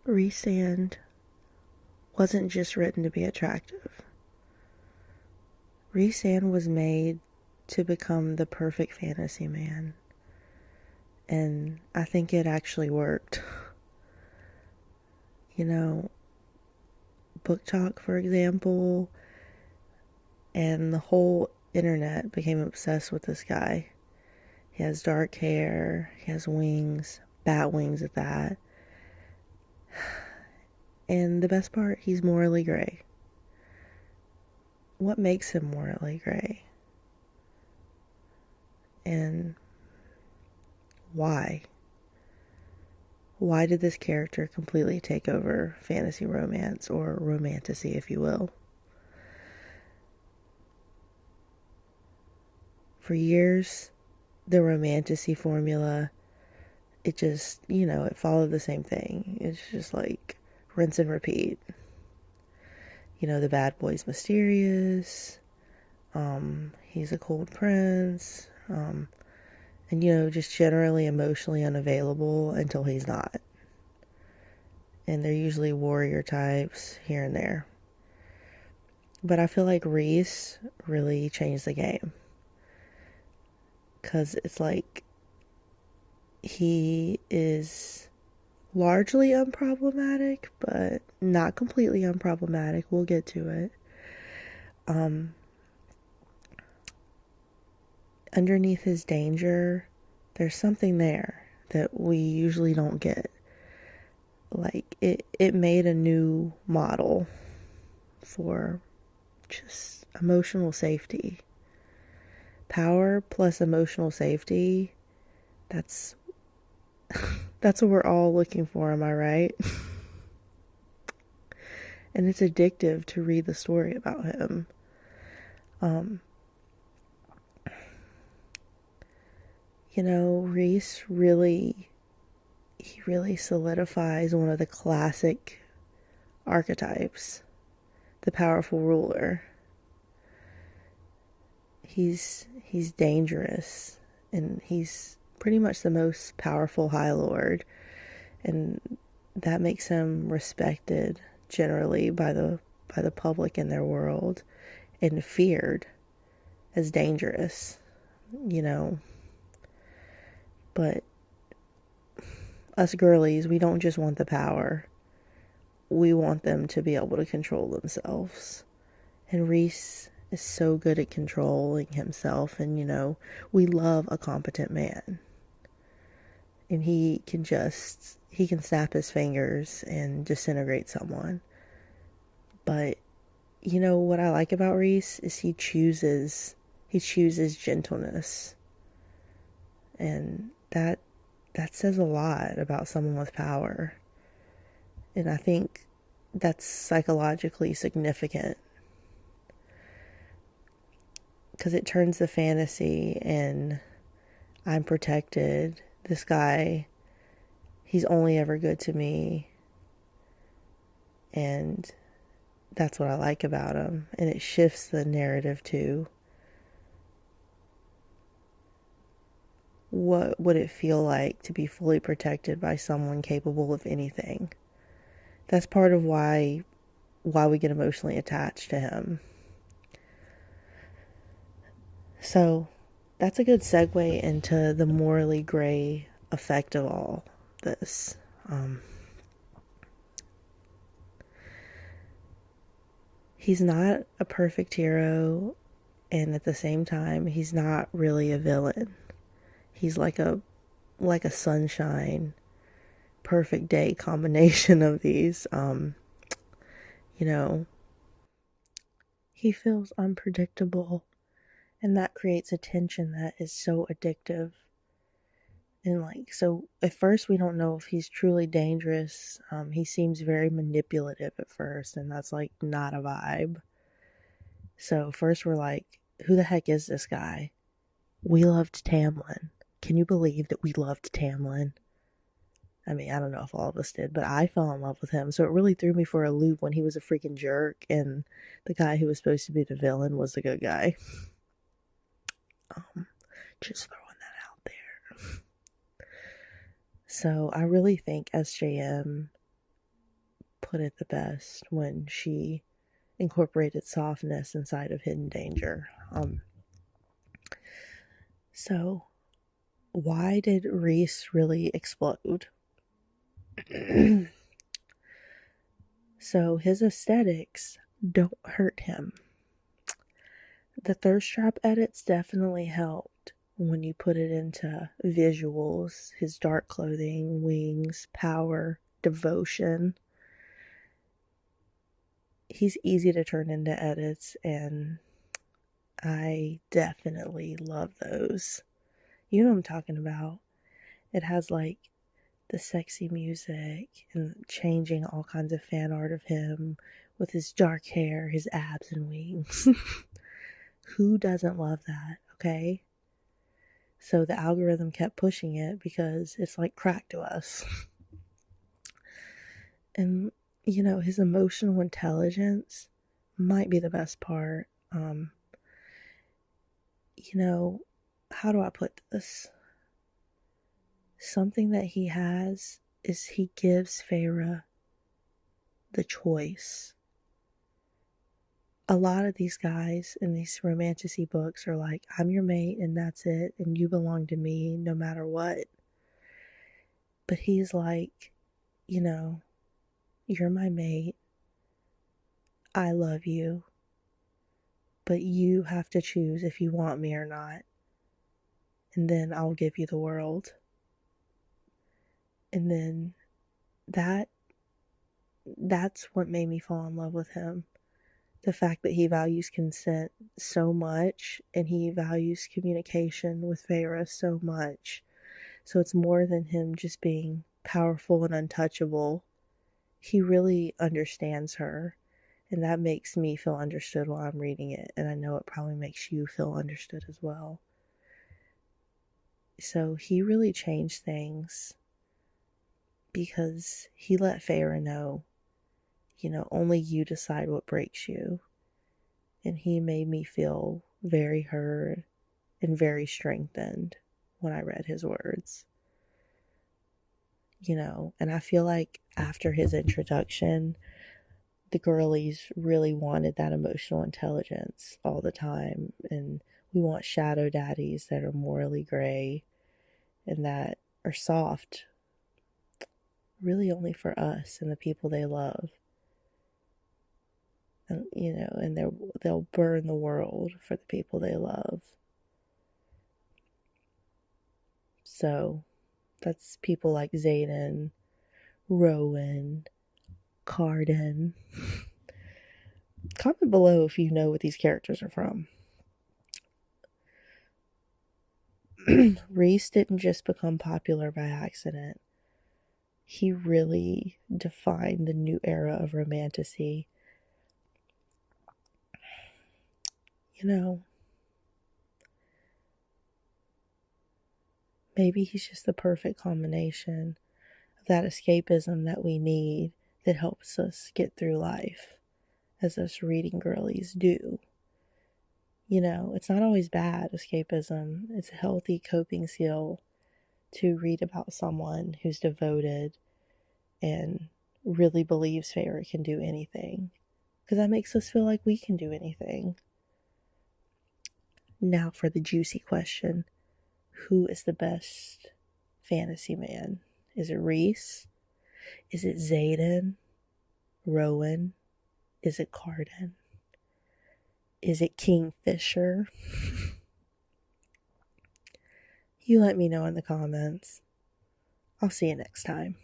Rhysand wasn't just written to be attractive. Rhysand was made to become the perfect fantasy man. And I think it actually worked. You know, Book Talk, for example, and the whole internet became obsessed with this guy. He has dark hair, he has wings, bat wings at that. And the best part, he's morally gray. What makes him morally gray? And why? Why did this character completely take over fantasy romance, or romantasy, if you will? For years, the romantasy formula, it just, it followed the same thing. It's just like rinse and repeat. The bad boy's mysterious. He's a cold prince. And, just generally emotionally unavailable until he's not. And they're usually warrior types here and there. But I feel like Rhys really changed the game. Because it's like he is largely unproblematic, but not completely unproblematic. We'll get to it. Underneath his danger, there's something there that we usually don't get. Like, it made a new model for just emotional safety. Power plus emotional safety, that's what we're all looking for, am I right? And it's addictive to read the story about him. Rhys really solidifies one of the classic archetypes, the powerful ruler. He's dangerous, and he's pretty much the most powerful High Lord, and that makes him respected generally by the public in their world, and feared as dangerous, But us girlies, we don't just want the power. We want them to be able to control themselves. And Rhys is so good at controlling himself, and we love a competent man. And he can snap his fingers and disintegrate someone. But what I like about Rhys is he chooses gentleness. And that says a lot about someone with power. And I think that's psychologically significant. Because it turns the fantasy and I'm protected. This guy, he's only ever good to me. And that's what I like about him. And it shifts the narrative too. What would it feel like to be fully protected by someone capable of anything? That's part of why we get emotionally attached to him. So that's a good segue into the morally gray effect of all this. He's not a perfect hero, and at the same time, he's not really a villain. He's like a sunshine, perfect day combination of these. He feels unpredictable, and that creates a tension that is so addictive. And so at first we don't know if he's truly dangerous. He seems very manipulative at first, and that's not a vibe. So first we're like, who the heck is this guy? We loved Tamlin. Can you believe that we loved Tamlin? I mean, I don't know if all of us did, but I fell in love with him. So it really threw me for a loop when he was a freaking jerk and the guy who was supposed to be the villain was the good guy. Just throwing that out there. So I really think SJM put it the best when she incorporated softness inside of hidden danger. So why did Rhys really explode? So his aesthetics don't hurt him. The thirst trap edits definitely helped when you put it into visuals. His dark clothing, wings, power, devotion. He's easy to turn into edits, and I definitely love those. You know what I'm talking about. It has like the sexy music and changing all kinds of fan art of him with his dark hair, his abs and wings. Who doesn't love that, okay? So the algorithm kept pushing it because it's like crack to us. And, you know, his emotional intelligence might be the best part. You know, how do I put this? Something that he has is he gives Feyre the choice. A lot of these guys in these romantasy books are like, I'm your mate and that's it, and you belong to me no matter what. But he's like, you know, you're my mate. I love you. But you have to choose if you want me or not. And then I'll give you the world. And then that's what made me fall in love with him. The fact that he values consent so much, and he values communication with Feyre so much. So it's more than him just being powerful and untouchable. He really understands her, and that makes me feel understood while I'm reading it, and I know it probably makes you feel understood as well. So he really changed things because he let Feyre know, you know, only you decide what breaks you. And he made me feel very heard and very strengthened when I read his words. You know, and I feel like after his introduction, the girlies really wanted that emotional intelligence all the time. And we want shadow daddies that are morally gray and that are soft, really only for us and the people they love. And, you know, and they'll burn the world for the people they love. So that's people like Xaden, Rowan, Carden. Comment below if you know what these characters are from. Rhys didn't just become popular by accident. He really defined the new era of romantasy. You know, maybe he's just the perfect combination of that escapism that we need that helps us get through life, as us reading girlies do. You know, it's not always bad, escapism. It's a healthy coping skill to read about someone who's devoted and really believes Feyre can do anything. Because that makes us feel like we can do anything. Now for the juicy question. Who is the best fantasy man? Is it Rhys? Is it Xaden? Rowan? Is it Carden? Is it Kingfisher? You let me know in the comments. I'll see you next time.